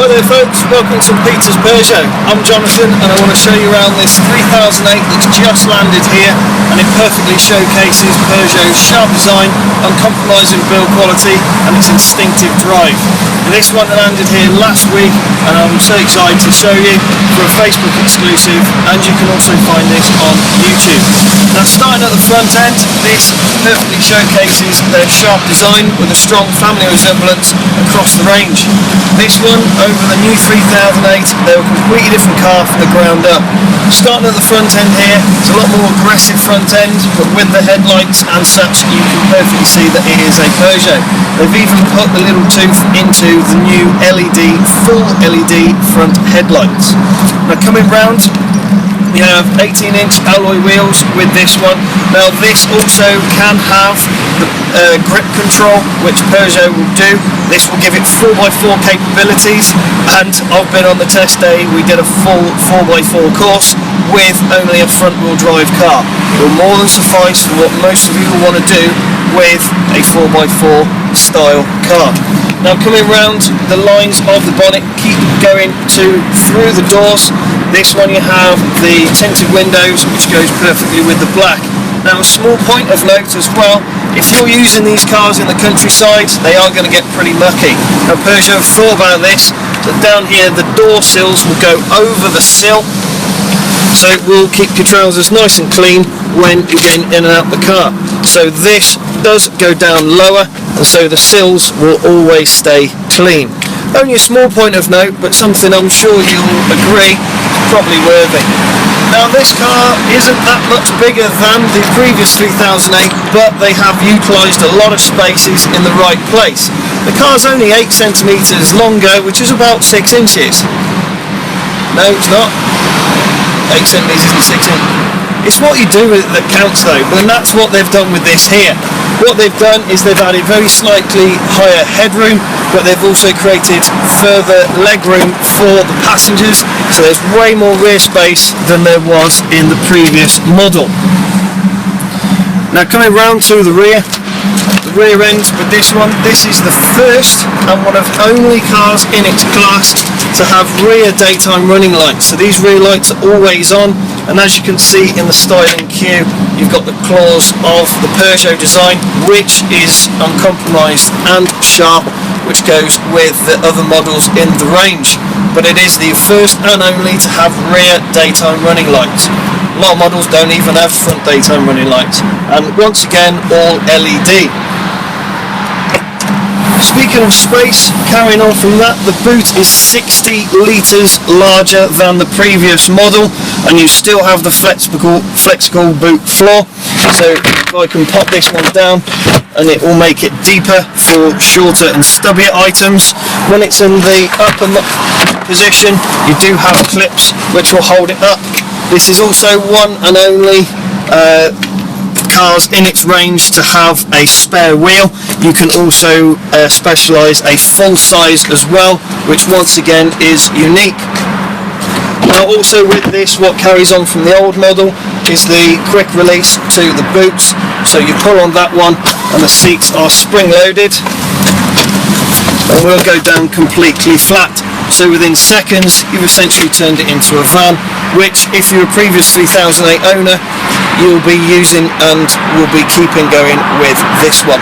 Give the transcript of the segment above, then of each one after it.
Hi there folks, welcome to Peter's Peugeot. I'm Jonathan and I want to show you around this 3008 that's just landed here, and it perfectly showcases Peugeot's sharp design, uncompromising build quality and its instinctive drive. This one landed here last week and I'm so excited to show you for a Facebook exclusive, and you can also find this on YouTube. Now, starting at the front end, this perfectly showcases their sharp design with a strong family resemblance across the range. This one over the new 3008, they're a completely different car from the ground up. Starting at the front end here, it's a lot more aggressive front end, but with the headlights and such, you can perfectly see that it is a Peugeot. They've even put the little tooth into the new full LED front headlights. Now, coming round, we have 18-inch alloy wheels with this one. Now, this also can have the grip control, which Peugeot will do. This will give it 4x4 capabilities, and I've been on the test day. We did a full 4x4 course with only a front-wheel drive car. It will more than suffice for what most of you will want to do with a 4x4 style car. Now, coming round, the lines of the bonnet keep going through the doors. This one you have the tinted windows, which goes perfectly with the black. Now, a small point of note as well, if you're using these cars in the countryside, they are going to get pretty mucky. Now, Peugeot have thought about this, that down here the door sills will go over the sill, so it will keep your trousers nice and clean when you're getting in and out the car. So this does go down lower, and so the sills will always stay clean. Only a small point of note, but something I'm sure you'll agree is probably worthy. Now, this car isn't that much bigger than the previous 3008, but they have utilised a lot of spaces in the right place. The car's only 8 centimetres longer, which is about 6 inches. No, it's not. 8 centimetres and 6 inches. It's what you do with it that counts though, and that's what they've done with this here. What they've done is they've added very slightly higher headroom, but they've also created further legroom for the passengers, so there's way more rear space than there was in the previous model. Now, coming round to the rear end with this one, this is the first and one of only cars in its class to have rear daytime running lights. So these rear lights are always on, and as you can see in the styling cue, you've got the claws of the Peugeot design, which is uncompromised and sharp, which goes with the other models in the range. But it is the first and only to have rear daytime running lights. A lot of models don't even have front daytime running lights, and once again, all LED. Speaking of space, carrying on from that, the boot is 60 litres larger than the previous model, and you still have the flexible boot floor. So I can pop this one down and it will make it deeper for shorter and stubbier items. When it's in the upper position, you do have clips which will hold it up. This is also one and only cars in its range to have a spare wheel. You can also specialise a full size as well, which once again is unique. Now, also with this, what carries on from the old model is the quick release to the boots. So you pull on that one and the seats are spring loaded and will go down completely flat. So within seconds, you've essentially turned it into a van, which if you're a previous 3008 owner, you'll be using and will be keeping going with this one.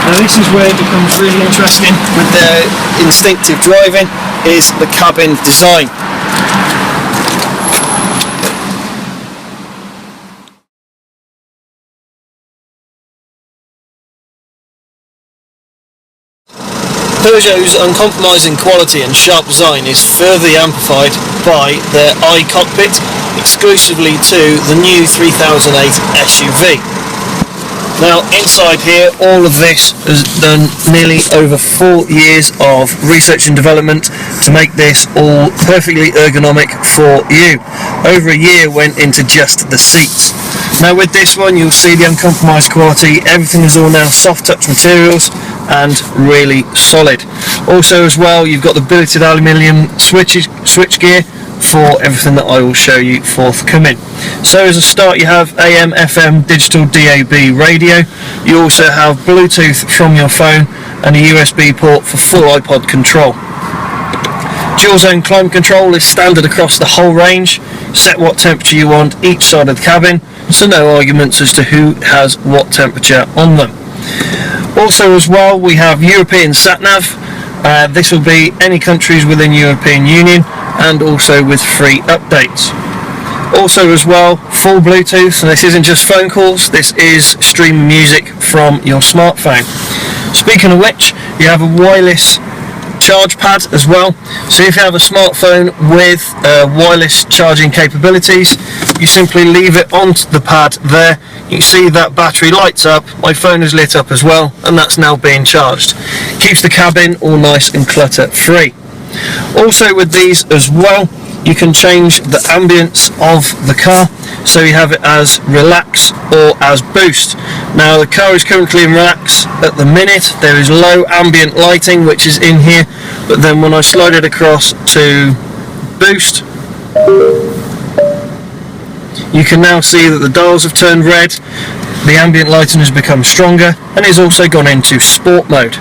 Now, this is where it becomes really interesting with their instinctive driving, is the cabin design. Peugeot's uncompromising quality and sharp design is further amplified by their iCockpit, exclusively to the new 3008 SUV. Now, inside here, all of this has done nearly over 4 years of research and development to make this all perfectly ergonomic for you. Over a year went into just the seats. Now, with this one, you'll see the uncompromised quality. Everything is all now soft touch materials and really solid. Also as well, you've got the billeted aluminium switch gear for everything that I will show you forthcoming. So as a start, you have AM, FM, digital DAB radio. You also have Bluetooth from your phone and a USB port for full iPod control. Dual zone climate control is standard across the whole range. Set what temperature you want each side of the cabin, so no arguments as to who has what temperature on them. Also as well, we have European sat-nav. This will be any countries within European Union, and also with free updates. Also as well, full Bluetooth, so this isn't just phone calls, this is streaming music from your smartphone. Speaking of which, you have a wireless charge pad as well, so if you have a smartphone with wireless charging capabilities, you simply leave it on the pad there. You see that battery lights up, my phone is lit up as well, and that's now being charged. Keeps the cabin all nice and clutter free. Also with these as well, you can change the ambience of the car, so you have it as relax or as boost. Now the car is currently in relax at the minute. There is low ambient lighting which is in here, but then when I slide it across to boost, you can now see that the dials have turned red, the ambient lighting has become stronger, and it's also gone into sport mode.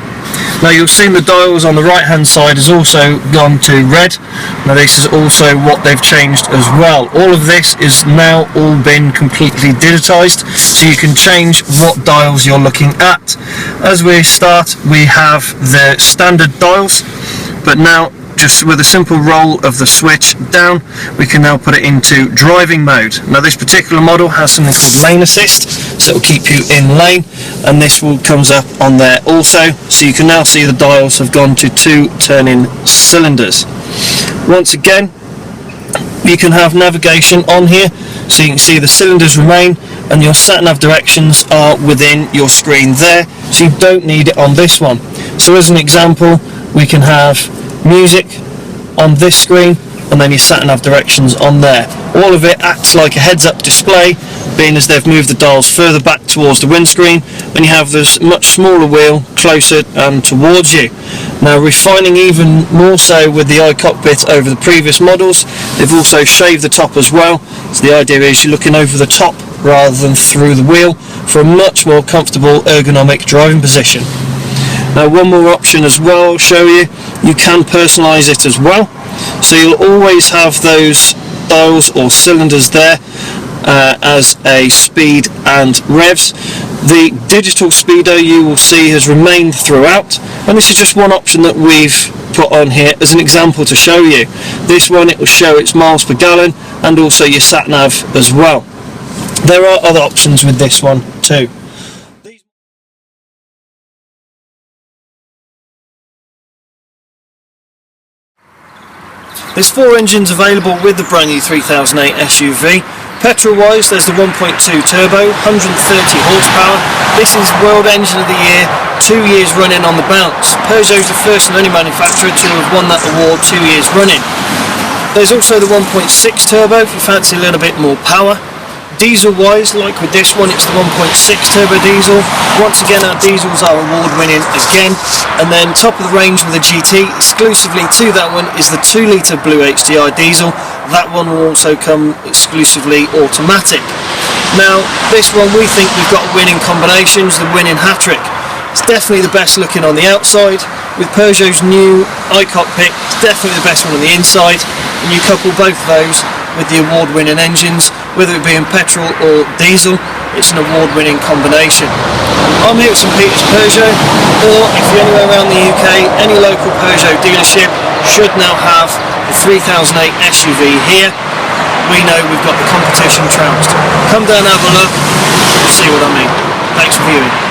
Now you'll see the dials on the right hand side has also gone to red. Now this is also what they've changed as well. All of this is now all been completely digitized, so you can change what dials you're looking at. As we start, we have the standard dials, but now just with a simple roll of the switch down, we can now put it into driving mode. Now this particular model has something called lane assist, so it will keep you in lane, and this will comes up on there also, so you can now see the dials have gone to 2 turning cylinders. Once again, you can have navigation on here, so you can see the cylinders remain, and your sat-nav directions are within your screen there, so you don't need it on this one. So as an example, we can have music on this screen, and then your sat-nav directions on there. All of it acts like a heads-up display, being as they've moved the dials further back towards the windscreen, and you have this much smaller wheel closer and towards you. Now refining even more so with the iCockpit over the previous models, they've also shaved the top as well, so the idea is you're looking over the top rather than through the wheel for a much more comfortable ergonomic driving position. Now one more option as well I'll show you, you can personalise it as well, so you'll always have those dials or cylinders there as a speed and revs. The digital speedo you will see has remained throughout, and this is just one option that we've put on here as an example to show you. This one, it will show its miles per gallon and also your sat nav as well. There are other options with this one too. There's 4 engines available with the brand new 3008 SUV. Petrol wise, there's the 1.2 turbo, 130 horsepower. This is World Engine of the Year, 2 years running on the bounce. Peugeot is the first and only manufacturer to have won that award 2 years running. There's also the 1.6 turbo if you fancy a little bit more power. Diesel wise, like with this one, it's the 1.6 turbo diesel. Once again, our diesels are award winning again. And then top of the range with the GT, exclusively to that one, is the 2 litre Blue HDI diesel. That one will also come exclusively automatic. Now this one, we think we've got a winning combination, the winning hat-trick. It's definitely the best looking on the outside. With Peugeot's new iCockpit, it's definitely the best one on the inside, and you couple both of those with the award-winning engines, whether it be in petrol or diesel, it's an award-winning combination. I'm here at St Peter's Peugeot, or if you're anywhere around the UK, any local Peugeot dealership should now have the 3008 SUV here. We know we've got the competition trounced. Come down and have a look, see what I mean. Thanks for viewing.